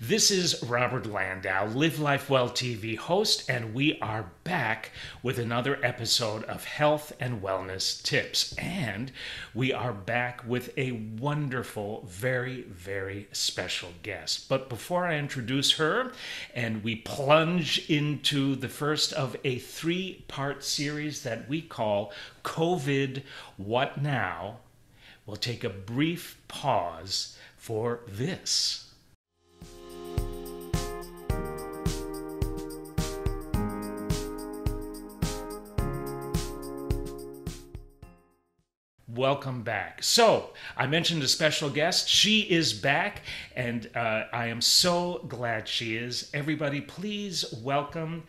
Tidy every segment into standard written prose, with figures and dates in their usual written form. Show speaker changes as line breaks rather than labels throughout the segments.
This is Robert Landau, Live Life Well TV host, and we are back with another episode of Health and Wellness Tips. And we are back with a wonderful, very, very special guest. But before I introduce her and we plunge into the first of a three-part series that we call COVID What Now, we'll take a brief pause for this. Welcome back. So, I mentioned a special guest. She is back, and I am so glad she is. Everybody, please welcome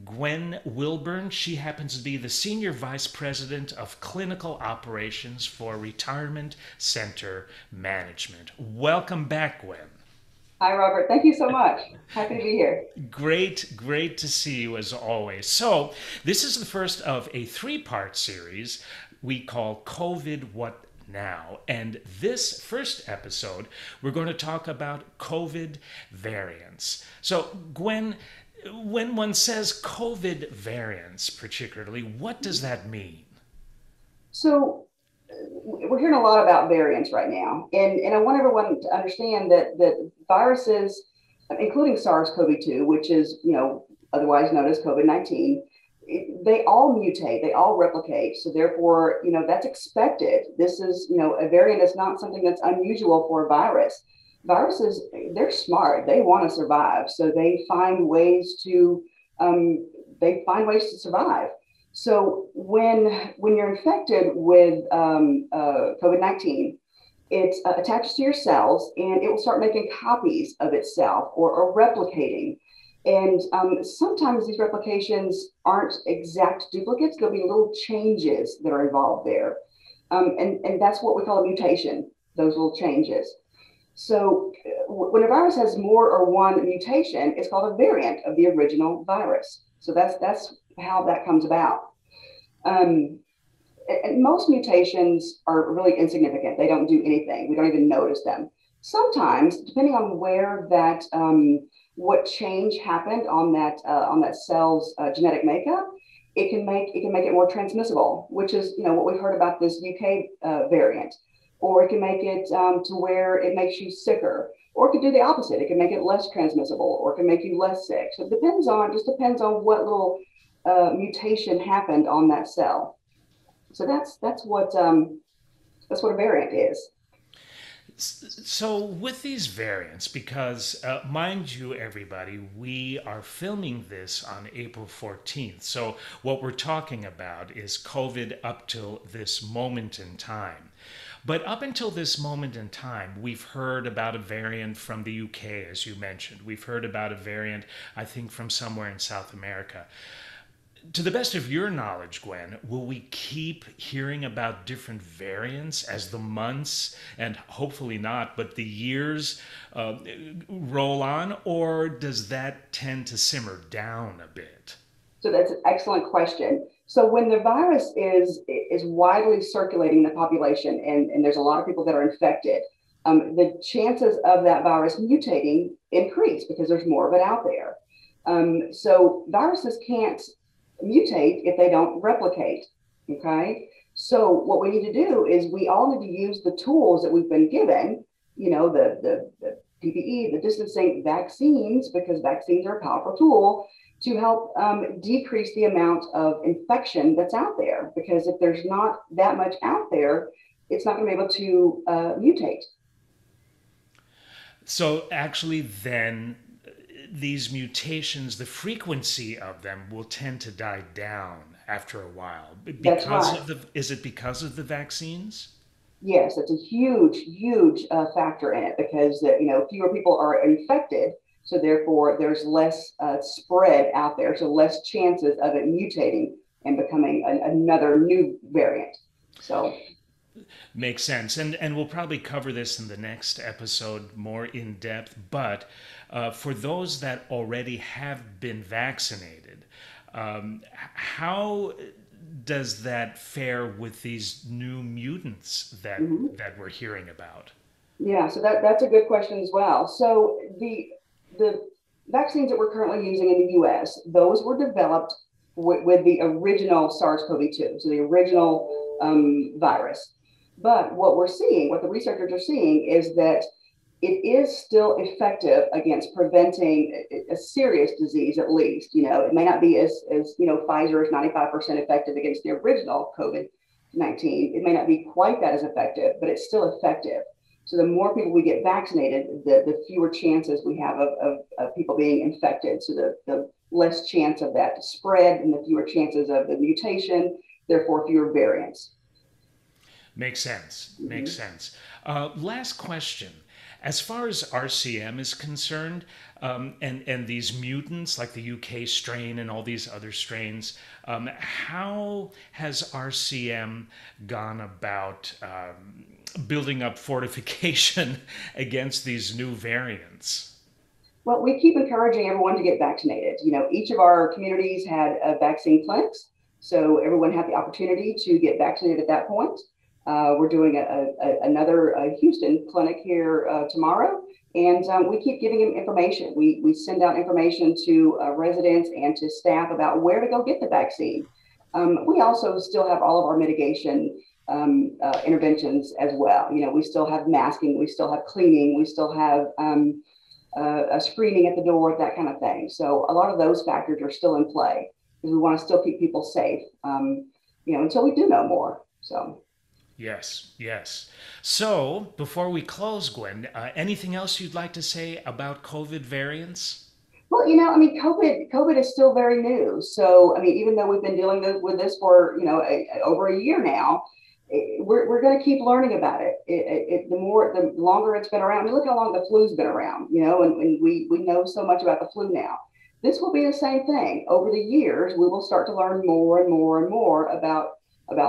Gwen Wilburn. She happens to be the Senior Vice President of Clinical Operations for Retirement Center Management. Welcome back, Gwen.
Hi, Robert. Thank you so much. Happy to be here.
Great to see you as always. So, this is the first of a three-part series we call COVID What Now? And this first episode, we're going to talk about COVID variants. So, Gwen, when one says COVID variants particularly, what does that mean?
So, we're hearing a lot about variants right now, and I want everyone to understand that viruses, including SARS-CoV-2, which is otherwise known as COVID-19, they all mutate, they all replicate. So therefore, that's expected. This is, a variant is not something that's unusual for a virus. Viruses, they're smart. They want to survive. So they find ways to survive. So when you're infected with COVID-19, it attaches to your cells and it will start making copies of itself or replicating. And sometimes these replications aren't exact duplicates. There'll be little changes that are involved there. And that's what we call a mutation, those little changes. So when a virus has more or one mutation, it's called a variant of the original virus. So that's how that comes about. And most mutations are really insignificant. They don't do anything. We don't even notice them. Sometimes, depending on where that what change happened on that cell's genetic makeup, it can make it more transmissible, which is what we've heard about this UK variant, or it can make it to where it makes you sicker, or it could do the opposite. It can make it less transmissible, or it can make you less sick. So it depends on what little mutation happened on that cell. So that's what a variant is.
So with these variants, because mind you, everybody, we are filming this on April 14th. So what we're talking about is COVID up till this moment in time. But up until this moment in time, we've heard about a variant from the UK, as you mentioned. We've heard about a variant, I think, from somewhere in South America. To the best of your knowledge, Gwen, will we keep hearing about different variants as the months, and hopefully not, but the years roll on, or does that tend to simmer down a bit?
So that's an excellent question. So when the virus is widely circulating in the population, and there's a lot of people that are infected, the chances of that virus mutating increase because there's more of it out there. So viruses can't mutate if they don't replicate. Okay. So what we need to do is we all need to use the tools that we've been given, the PPE, the distancing, vaccines, because vaccines are a powerful tool to help decrease the amount of infection that's out there. Because if there's not that much out there, it's not going to be able to mutate.
So actually then these mutations, the frequency of them will tend to die down after a while
That's right.
is it because of the vaccines?
Yes, it's a huge factor in it because fewer people are infected, so therefore there's less spread out there, so less chances of it mutating and becoming another new variant. So
Makes sense. And we'll probably cover this in the next episode more in depth. But for those that already have been vaccinated, how does that fare with these new mutants
mhm.
that we're hearing about?
Yeah, so that's a good question as well. So the vaccines that we're currently using in the US, those were developed with the original SARS-CoV-2, so the original virus. But what we're seeing, what the researchers are seeing, is that it is still effective against preventing a serious disease, at least. It may not be as Pfizer is 95% effective against the original COVID-19. It may not be quite that as effective, but it's still effective. So the more people we get vaccinated, the fewer chances we have of people being infected. So the less chance of that to spread and the fewer chances of the mutation, therefore fewer variants.
Makes sense. Mm-hmm. Makes sense. Last question. As far as RCM is concerned, and these mutants like the UK strain and all these other strains, how has RCM gone about building up fortification against these new variants?
Well, we keep encouraging everyone to get vaccinated. Each of our communities had vaccine clinics, so everyone had the opportunity to get vaccinated at that point. We're doing another Houston clinic here tomorrow, and we keep giving them information. We send out information to residents and to staff about where to go get the vaccine. We also still have all of our mitigation interventions as well. We still have masking, we still have cleaning, we still have a screening at the door, that kind of thing. So a lot of those factors are still in play because we want to still keep people safe, until we do know more. So.
Yes, yes. So, before we close, Gwen, anything else you'd like to say about COVID variants?
Well, COVID is still very new. So, even though we've been dealing with this for, over a year now, we're going to keep learning about it. The longer it's been around. Look how long the flu's been around, and we know so much about the flu now. This will be the same thing. Over the years, we will start to learn more and more and more about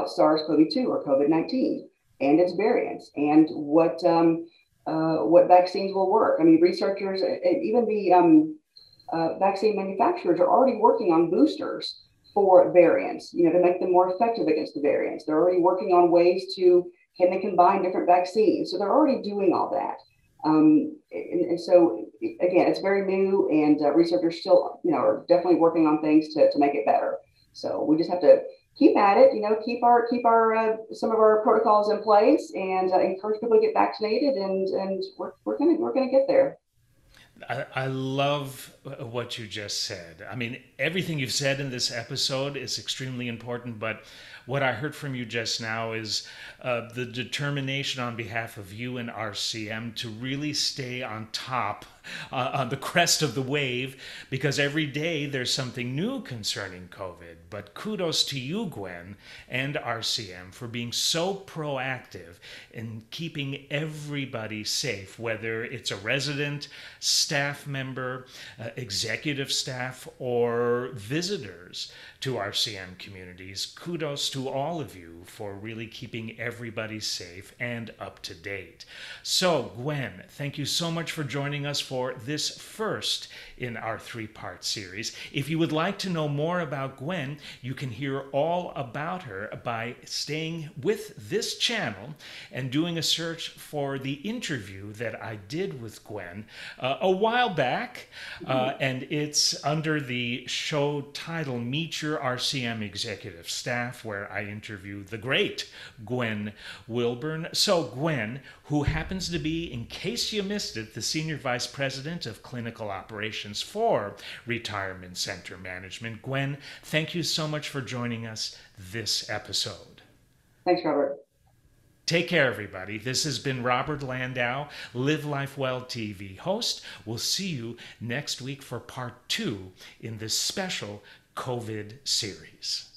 SARS-CoV-2 or COVID-19 and its variants and what vaccines will work. Researchers, even the vaccine manufacturers are already working on boosters for variants, to make them more effective against the variants. They're already working on ways can they combine different vaccines? So they're already doing all that. And so, again, it's very new, and researchers still, are definitely working on things to make it better. So we just have to keep at it, keep our some of our protocols in place, and encourage people to get vaccinated, and we're gonna get there.
I love what you just said. Everything you've said in this episode is extremely important, but what I heard from you just now is the determination on behalf of you and RCM to really stay on top, on the crest of the wave, because every day there's something new concerning COVID. But kudos to you, Gwen, and RCM for being so proactive in keeping everybody safe, whether it's a resident, staff member, executive staff, or visitors to RCM communities. Kudos to all of you for really keeping everybody safe and up to date. So, Gwen, thank you so much for joining us for this first in our three-part series. If you would like to know more about Gwen, you can hear all about her by staying with this channel and doing a search for the interview that I did with Gwen a while back, and it's under the show title Meet Your RCM Executive Staff, where I interview the great Gwen Wilburn. So Gwen, who happens to be, in case you missed it, the Senior Vice President of Clinical Operations for Retirement Center Management. Gwen, thank you so much for joining us this episode.
Thanks, Robert.
Take care, everybody. This has been Robert Landau, Live Life Well TV host. We'll see you next week for part 2 in this special COVID series.